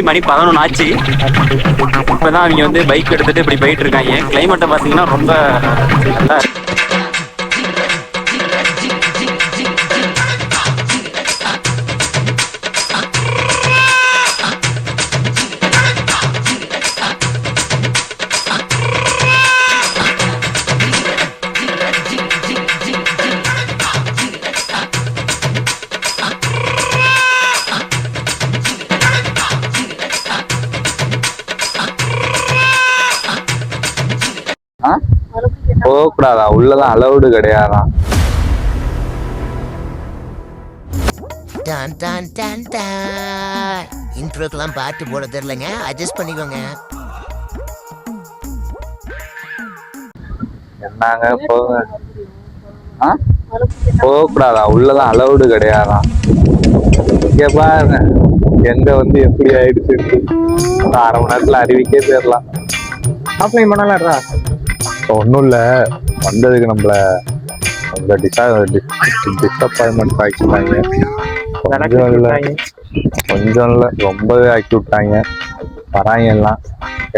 மணி 11 ஆச்சு. இப்பதான் அவங்க வந்து பைக் எடுத்துட்டு இப்படி போயிட்டு இருக்காங்க. கிளைமேட்டை பாத்தீங்கன்னா ரொம்ப நல்லா இருக்கு. போகக்கூடாதா? உள்ளதான் அலௌடு கிடையாதான். இன்ட்ரோக்கெல்லாம் பாட்டு போட தெரியலங்க, அட்ஜஸ்ட் பண்ணிக்கோங்க. என்னங்க போக போகக்கூடாதா? உள்ளதான் அலௌடு கிடையாதான். இங்க பாருங்க எங்க வந்து எப்படி ஆயிடுச்சு. அரை மணி நேரத்துல அறிவிக்கே தெரியலாம். ஆஃப்லைன் பண்ணலாம்டா. ஒன்றும் இல்லை, வந்ததுக்கு நம்மள கொஞ்சம் டிசப்பாயின்மெண்ட் ஆக்கிட்டாங்க. கொஞ்சம் இல்லை, ரொம்பவே ஆக்கி விட்டாங்க. வராங்க எல்லாம்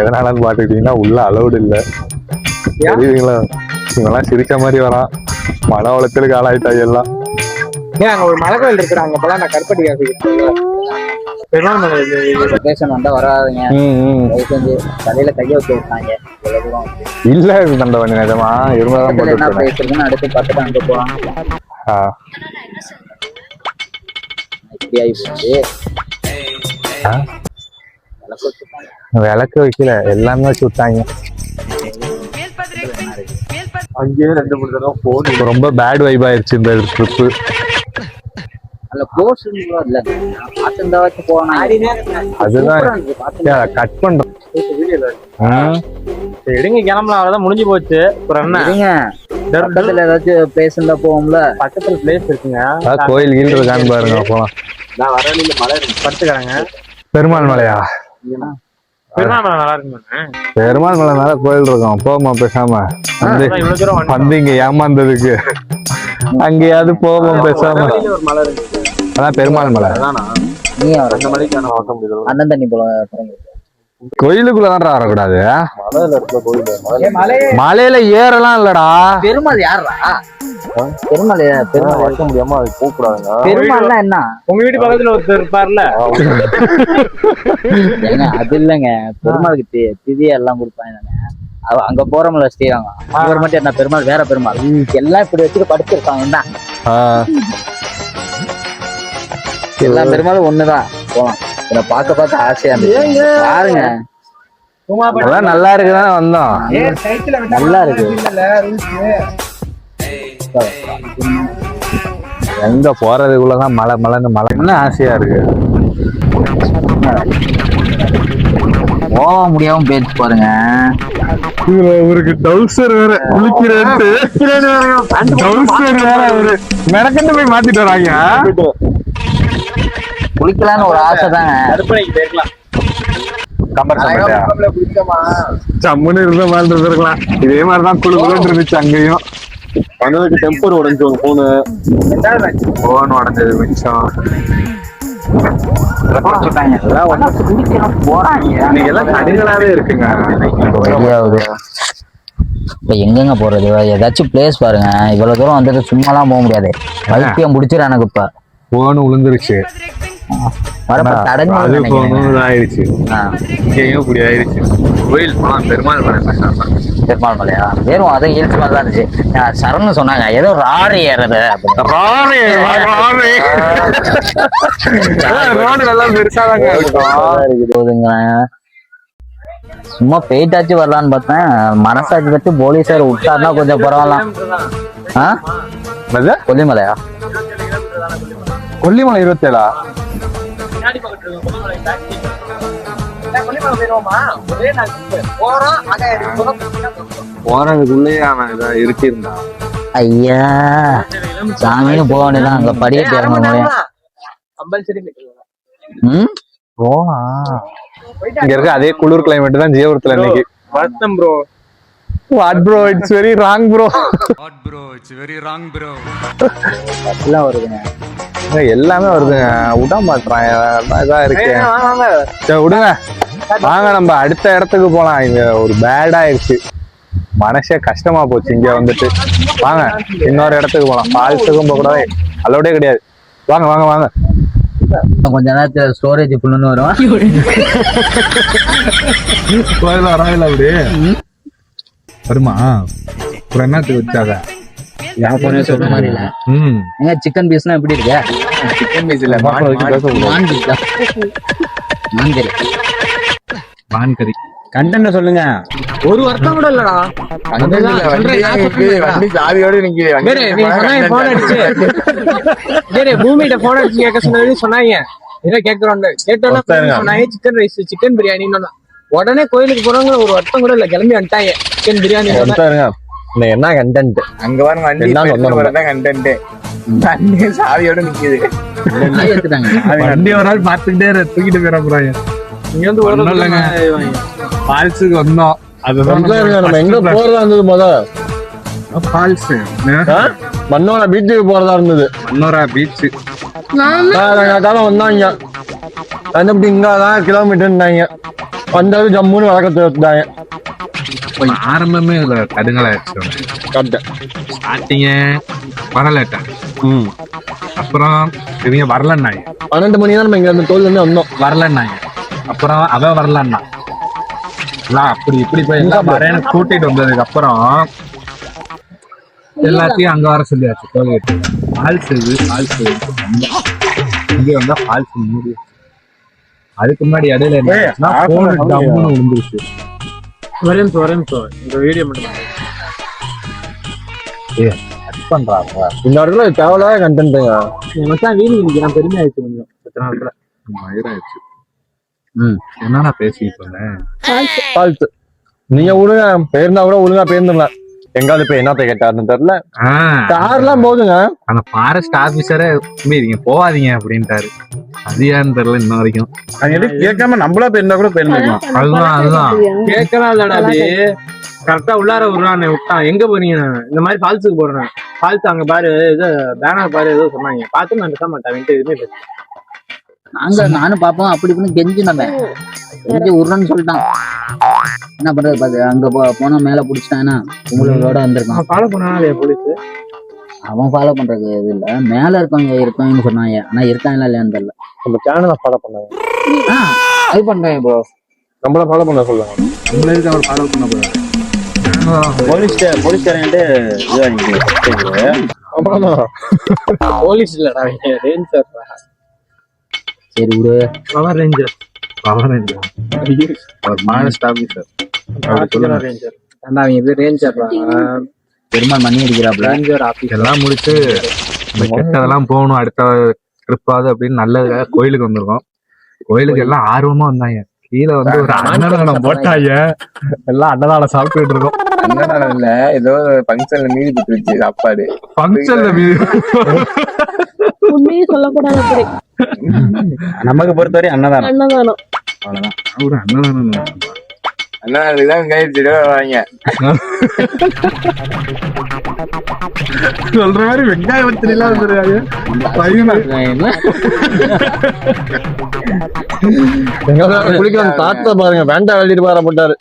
எதனாலன்னு பார்த்துக்கிட்டீங்கன்னா உள்ள அலௌடு இல்லை. தெரியுதுங்களா? இவங்கெல்லாம் சிரிச்ச மாதிரி வரான். மன வளத்திற்கு ஆளாயிட்டாங்க எல்லாம். ஏன் அங்க ஒரு மலை கோயில் இருக்கிறாங்க போல. நான் கருப்பட்டி வந்தா வராதுங்க. தலையில கைய வச்சு விட்டாங்க. இல்ல தண்டவன் நிஜமா இருந்தாலும் அடுத்து பார்த்துட்டு அங்க போறான். இப்படி ஆயிடுச்சு. விளக்கு வைக்கல, எல்லாமே வச்சு விட்டாங்க. அங்கேயே 2-3 தடவை போன். ரொம்ப பேட் வைப் ஆயிடுச்சு இந்த ட்ரிப்பு. அதுதான் கட் பண்றோம். எடுங்க கிளம்பலாம், அவ்வளவுதான் முடிஞ்சு போச்சு. ஏதாச்சும் பிளேஸ் இருந்தா போவோம்ல. பக்கத்துல பிளேஸ் இருக்குங்க. கோயில் கீழ் இருக்கான்னு பாருங்க. போலாம். நான் வர மலை படுத்துக்கிறாங்க. பெருமாள் மலையா? பெருமாள் மலை நல்லா இருக்குங்க. பெருமாள் மலை மேல கோயில் இருக்கும். போமா பேசாம வந்து இங்க ஏமாந்ததுக்கு அங்கேயாவது போவோம் பேசாம. அதான் பெருமாள் மலை. அண்ணன் தண்ணி போல கோயிலுக்குள்ளதான் வரக்கூடாது. மலையில ஏறலாம் இல்லடா. பெருமாள் யாரா? பெருமாள் வைக்க முடியாம அது போக கூடாதுங்க. பெருமாள்னா என்ன? உங்க வீட்டு பக்கத்துல ஒருத்தர் இருப்பார்ல. ஏங்க அது இல்லைங்க, பெருமாளுக்கு திதி எல்லாம் கொடுப்பாங்க. அங்க போறோம்ல ஸ்ரீரங்கம், அவர் மட்டும் என்ன பெருமாள் வேற பெருமாள் எல்லாம் இப்படி வச்சுட்டு படுத்திருக்காங்க. என்ன எல்லா பெருமாளும் ஒண்ணுதான். போலாம். பார்க்க ஆசையா இருந்துச்சு. பாருங்க நல்லா இருக்குதானே வந்தோம். நல்லா இருக்கு. எங்க போறதுக்குள்ளதான் மலை மலைன்னு மலைன்னு ஆசையா இருக்கு. போக முடியாம பேச்சு பாருங்க. அவருக்கு டவுசர் வேற குளிக்கிறேன்ட்டு டவுசர் வேற அவரு மெனக்கண்டு போய் மாத்திட்டு வராங்க. குளிக்கலான்னு ஒரு ஆசை தாங்க. சம்முன்னு இருந்த மாதிரி இருந்திருக்கலாம். இதே மாதிரிதான் குழுக்குன்னு இருந்துச்சு அங்கேயும். வந்ததுக்கு டெம்பர் உடஞ்சு போன் உடஞ்சது மிச்சம். கடிகளாவே இருக்குங்க. இப்ப எங்கெங்க போறது? ஏதாச்சும் பிளேஸ் பாருங்க. இவ்வளவு தூரம் வந்துட்டு சும்மாலாம் போக முடியாது. வைத்தியம் முடிச்சிரு. எனக்கு இப்ப போன் விழுந்துருச்சு. கோயில் போலாம். பெருமாள் மலை. பெருமாள் மலையா? வெறும் அதை ஹில்ஸ் மாதிரி தான் இருந்துச்சு. சரண்னு சொன்னாங்க ஏதோ ராடு ஏறது. சும்மா போயிட்டாச்சு வரலான்னு பார்த்தேன். மனசாட்சி பத்தி போலீஸார் விட்டாருன்னா கொஞ்சம் பரவாயில்ல. கொல்லிமலையா? கொல்லிமலை 27. போறதுக்குள்ளேயே அவன் இதான் இருக்கிருந்தான். ஐயா சாமின்னு போக வேண்டியதான். அங்க படிக்கட்டு இறங்க போனா இங்க இருக்க அதே குளிர் கிளைமேட் தான் ஜீவரத்துல இன்னைக்கு. வருத்தம் bro. What bro? It's very wrong bro. What bro? It's very wrong bro. எல்லாம் வருதுங்க. எல்லாமே வருதுங்க, விட மாட்டான். இதா இருக்கு. சரி விடுங்க, வாங்க நம்ம அடுத்த இடத்துக்கு போலாம். இங்க ஒரு பேட் ஆயிடுச்சு, மனசே கஷ்டமா போச்சு இங்க வந்துட்டு. வாங்க இன்னொரு இடத்துக்கு போலாம். ஃபால்ஸுக்கும் போக கூடாது, அலோடே கிடையாது. வாங்க வாங்க வாங்க. கொஞ்ச நேரத்துல ஸ்டோரேஜ் ஃபுல்லுன்னு வரும். வராதுல அப்படி வருமா? அப்புறம் என்னத்துக்கு வச்சாங்க? சொல்ற மாதிரி இல்ல. எங்க சிக்கன் பீஸ்லாம் எப்படி இருக்கு? சிக்கன் பீஸ் இல்ல, மான் பீஸ் தான். மான் கறி கண்டென்ட் சொல்லுங்க. ஒரு வருஷம் கூட இல்லடா. பூமிகிட்ட போன் அடிச்சு கேட்க சொன்னது சொன்னாங்க. ஏதோ கேட்கறோம் சொன்னாங்க சிக்கன் ரைஸ் சிக்கன் பிரியாணி. உடனே கோயிலுக்கு போறவங்க ஒரு வருஷம் கூட இல்ல, கிளம்பி வந்துட்டாங்க சிக்கன் பிரியாணி. என்ன கண்டென்ட் அங்க பாருங்க, வண்டி கண்டென்ட். வண்டி சாவியோட நிக்குது. வண்டி ஒரு நாள் பாத்துக்கிட்டே தூக்கிட்டு போயிட போறாங்க. இங்க வந்து ஒரு இல்லைங்க, ஃபால்ஸுக்கு வந்தோம். அதுதான் நம்ம எங்க போறதா இருந்தது. முதல் ஃபால்ஸ் மன்னோரா பீச்சுக்கு போறதா இருந்தது. மன்னோரா பீச் வந்தாங்க. வந்து இங்கதான் கிலோமீட்டர்னாங்க. வந்தது ஜம்முன்னு வழக்கத்தை வச்சுட்டாங்க. ஆரம்பமே இதுல கடுங்கலாயிருச்சு. ஸ்டார்டிங்க வரலட்டேன். அப்புறம் இவங்க வரலன்னாங்க. 12 மணி தான் நம்ம இங்க அந்த தோல் வந்து வந்தோம். வரலன்னாங்க. அப்புறம் அவ வரலன்னா அப்படி இப்படி போய் எல்லாம் வரேன்னு கூட்டிட்டு வந்ததுக்கு அப்புறம் எல்லாத்தையும் அங்க வர சொல்லியாச்சு. கோயிலுக்கு ஃபால்ஸ் ஃபால்ஸ் இங்க வந்தா ஃபால்ஸ் மூடி. அதுக்கு முன்னாடி இடையில விழுந்துருச்சு. இந்த வீடியோ மட்டும் பண்றாங்க. இந்த இடத்துல தேவையில்லாத கண்டென்ட்டுங்க. வீடு பெருமை ஆயிடுச்சு. கொஞ்சம் எத்தனை இடத்துல மயிராயிடுச்சு. என்னன்னா பேசிட்டு இருந்தேன். நீங்க ஒழுங்கா பேருந்தா கூட ஒழுங்கா பேருந்துடலாம். எங்காவது போய் என்னத்த கேட்டாருன்னு தெரியல. கார்லாம் போகுதுங்க. அந்த ஃபாரஸ்ட் ஆபீசரே நீங்க போவாதீங்க அப்படின்ட்டாரு. அது ஏன்னு தெரியல இன்ன வரைக்கும். அது எதுவும் கேட்காம நம்மளா போயிருந்தா கூட போயிருந்துருக்கலாம். அதுதான் கேட்கலாம் இல்லடா. அப்படி கரெக்டா உள்ளார விடுறான்னு விட்டான். எங்க போறீங்க? இந்த மாதிரி ஃபால்ஸுக்கு போறேன். ஃபால்ஸ் அங்க பாரு, ஏதோ பேனர் பாரு ஏதோ சொன்னாங்க. பார்த்து நான் பேச மாட்டேன். எதுவுமே பேச நானும் பாப்போம். அப்படி இப்படின்னு கெஞ்சி நம்ம கெஞ்சி விடுறோன்னு சொல்லிட்டான். என்ன பண்றது பாத்து, அங்க போனா மேல புடிச்சிட்டான்னா உங்களோட வந்திருக்கான். ஃபாலோ பண்ணாலே போலீஸ். அவன் ஃபாலோ பண்றது இது இல்ல, மேல இருக்காங்கன்னு சொன்னாங்க. ஆனா இருக்காங்களா இல்லையான்னு தெரியல. நம்ம சேனலை ஃபாலோ பண்ணாங்க. அது பண்றாங்க ப்ரோ. நம்மள ஃபாலோ பண்ண சொல்லுங்க. நம்மள எதுக்கு அவர் ஃபாலோ பண்ண போறாரு? போலீஸ்காரன்ட்டு போலீஸ் இல்லடா, ரேஞ்சர். சரி விடு. Power ranger. Forest officer. Ranger. அவங்க இது ரேஞ்சர். பெருமாள் மணி அடிக்கிறாப்ல. ரேஞ்சர் ஆபீஸ் எல்லாம் முடிச்சு கெட்டதெல்லாம் போகணும் அடுத்த ட்ரிப்பாவது அப்படின்னு நல்ல கோயிலுக்கு வந்திருக்கோம். கோயிலுக்கு எல்லாம் ஆர்வமா வந்தாங்க. கீழே வந்து ஒரு அன்னதானம் போட்டாங்க. எல்லாம் அன்னதானம் சாப்பிட்டுட்டு இருக்கோம். அன்னதானம் இல்ல, ஏதோ ஃபங்க்ஷன்ல மீதி போட்டுருச்சு சாப்பாடு. ஃபங்க்ஷன்ல மீதி உண்மையே சொல்லக்கூடாது. நமக்கு பொறுத்தவரை அன்னதானம். அவ்வளவுதான். ஒரு அன்னதானம் அன்னதானத்துக்குதான் வாங்க சொல்ற மாதிரி வெங்காய வத்தலாம் வந்துருக்காங்க. குளிக்கலாம் தாத்தா பாருங்க, வேண்டாம் வெளியிட்டு பார போட்டாரு.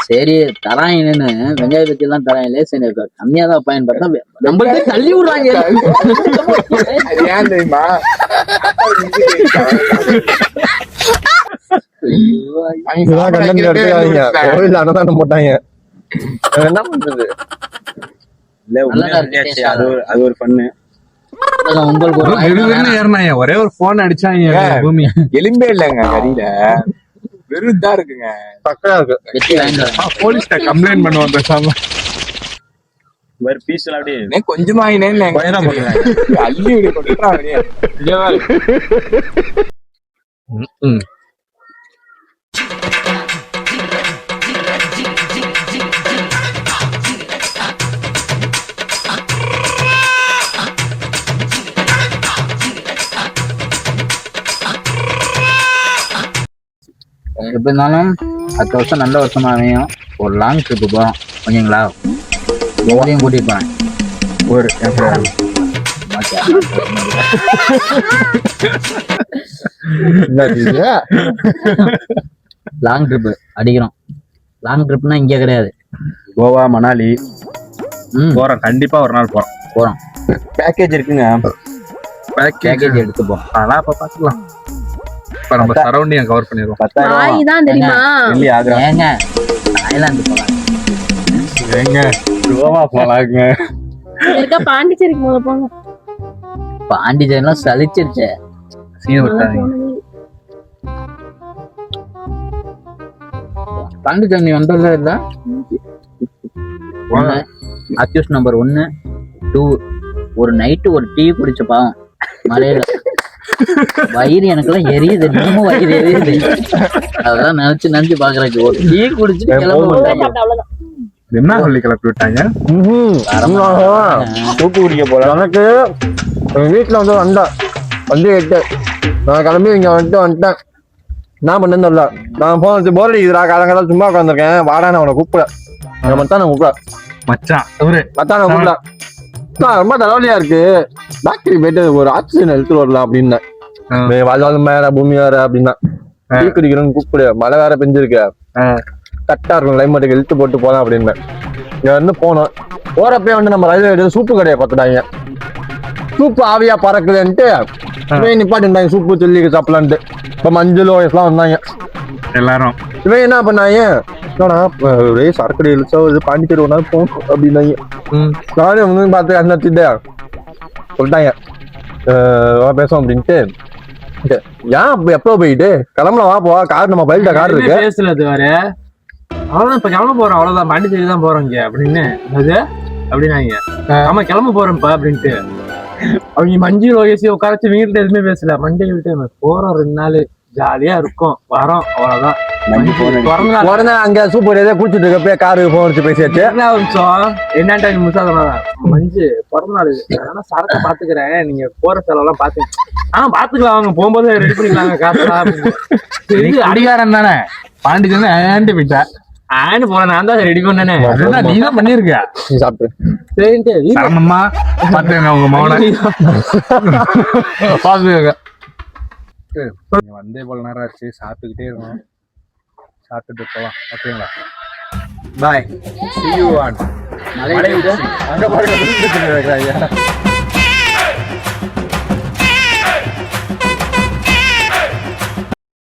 சரி தராங்கன்னு வெங்காய பத்தி எல்லாம் தராங்களே, சரி கம்மியாதான் பயன் பார்த்தா நம்மளுக்கு தள்ளி விடுறாங்க. ஏன் தெரியுமா? அன்னதானம் போட்டாங்க. என்ன பண்றது? அது ஒரு பண்ணு. உங்களுக்கு ஒரே ஒரு போன் அடிச்சாங்க. பூமி எலும்பே இல்லைங்க, கறியில வெறுதா இருக்குங்க. பக்கா இருக்கு. போலீஸ்ட கம்ப்ளைண்ட் பண்ணுவோம் பேசாம. பீஸ் அப்படியே கொஞ்சமா அள்ளி எப்ப இருந்தாலும் அடுத்த வருஷம் நல்ல வருஷமா அமையும். ஒரு லாங் ட்ரிப்பு போறோம் ஓகேங்களா? கூட்டிட்டு போறேன். ஒரு லாங் ட்ரிப் அடிக்கிறோம். லாங் ட்ரிப்னா இங்க கிடையாது, கோவா மணாலி ம் போறோம், கண்டிப்பா ஒரு நாள் போறோம். போறோம். பேக்கேஜ் இருக்குங்க. பேக்கேஜ் எடுத்துப்போம். அதெல்லாம் அப்ப பாத்துக்கலாம். இப்ப நம்ம சரௌண்டிங் கவர் பண்ணிடுவோம். 10,000 நாய் தான் தெரியுமா? டெல்லி ஆக்ரா. ஏங்க தாய்லாந்து போலாம். ஏங்க கோவா போலாங்க. இருக்க பாண்டிச்சேரிக்கு முதல்ல போங்க. பாண்டிச்சேரிலாம் சலிச்சிருச்சு. சீன் விட்டாதீங்க. பாண்டிச்சேரி வந்ததுல இல்ல. அக்யூஸ் நம்பர் 1 2 ஒரு நைட்டு ஒரு டீ குடிச்ச பாவம் மலையில வயிறு எனக்குலாம் எரியுது, இன்னமும் வயிறு எரியுது. அதெல்லாம் நினைச்சு பாக்குறேன். ஒரு டீ குடிச்சிட்டு கிளம்ப மாட்டாங்க. அவ்வளவுதான். என்ன சொல்லி கிளப்பி விட்டாங்க? தூக்கு குடிக்க போறேன். எனக்கு எங்க வீட்டுல வந்து வந்தேன் வந்து 8 நான் கிளம்பி இங்க வந்துட்டேன். என்ன பண்ணேன்னு தெரியல. நான் போனது போர் அடிக்குதுடா, காலங்காலம் சும்மா உட்காந்துருக்கேன், வாடா நான் உன கூப்பிட மத்தான் நான் கூப்பிட மச்சான் இவரு மத்தான் நான் கூப்பிட ரொம்ப தலைவலியா இருக்கு, டாக்டரி போயிட்டு ஒரு ஆக்சிஜன் எடுத்துட்டு வரலாம் அப்படின்னேன். வாழ்வாள் மேல பூமி வேற அப்படின்னா டீ குடிக்கிறேன்னு கூப்பிடு, மழை வேற பெஞ்சிருக்கு, கரெக்டா இருக்கும் கிளைமேட்டுக்கு இழுத்து போட்டு போலாம் அப்படின்னு இங்க வந்து போனோம். போறப்பே வந்து நம்ம ரயில்வே சூப்பு கடையை பார்த்துட்டாங்க. சூப்பு ஆவியா பறக்குதுன்ட்டு இவன் நிப்பாட்டிருந்தாங்க சூப்பு சொல்லி சாப்பிடலான்ட்டு. இப்ப மஞ்சள் வயசுலாம் வந்தாங்க எல்லாரும். இவன் என்ன பண்ணாங்க, ஒரே சரக்கடை இழுச்சா இது பாண்டிச்சேரி ஒரு நாள் போகணும் அப்படின்னாங்க. நானும் வந்து பார்த்து அண்ணாத்திட்டு சொல்லிட்டாங்க பேசுவோம் அப்படின்ட்டு. ஏன் எப்போ போயிட்டு கிளம்பலாம், வா போ, கார் நம்ம பைல்ட கார் இருக்கு பேசுறது வேற. அவ்வளவுதான், இப்ப கிளம்ப போறோம், அவ்வளவுதான், பாண்டிச்சேரி தான் போறோம் இங்க அப்படின்னு அது அப்படின்னாங்க. ஆமா கிளம்ப போறோம்ப்பா அப்படின்ட்டு அவங்க மஞ்சள் லோகேசி உட்காரச்சு வீட்டுல எதுவுமே பேசல. மஞ்சள் விட்டு போறோம் 2 நாள் ஜாலியா இருக்கும், வரோம், அவ்வளவுதான். உடனே அங்க சூப்பர் ஏதோ குடிச்சிட்டு இருக்கப்பே காரு போன் வச்சு பேசியாச்சு. என்னன்ட்டு மஞ்சு பிறந்த நாள், ஆனா சரக்கு பாத்துக்கிறேன், நீங்க போற செலவெல்லாம் பாத்து பாத்துக்கலாம், அவங்க போகும்போது ரெடி பண்ணிக்கலாங்க காசெல்லாம். அடிகாரம் தானே பாண்டிச்சேரி ஆண்டு போயிட்டா ஆண்டு போன நான் தான் ரெடி பண்ணனே. நீ தான் பண்ணிருக்க, நீ சாப்பிட்டு சரின்ட்டு சரமம்மா பாத்துக்கங்க உங்க மௌன பாத்துக்கங்க. வந்தே போல நேரம் ஆச்சு, சாப்பிட்டுக்கிட்டே இருக்கோம், சாப்பிட்டுட்டு போலாம். ஓகேங்களா, பாய், see you on மலை அங்க பாருங்க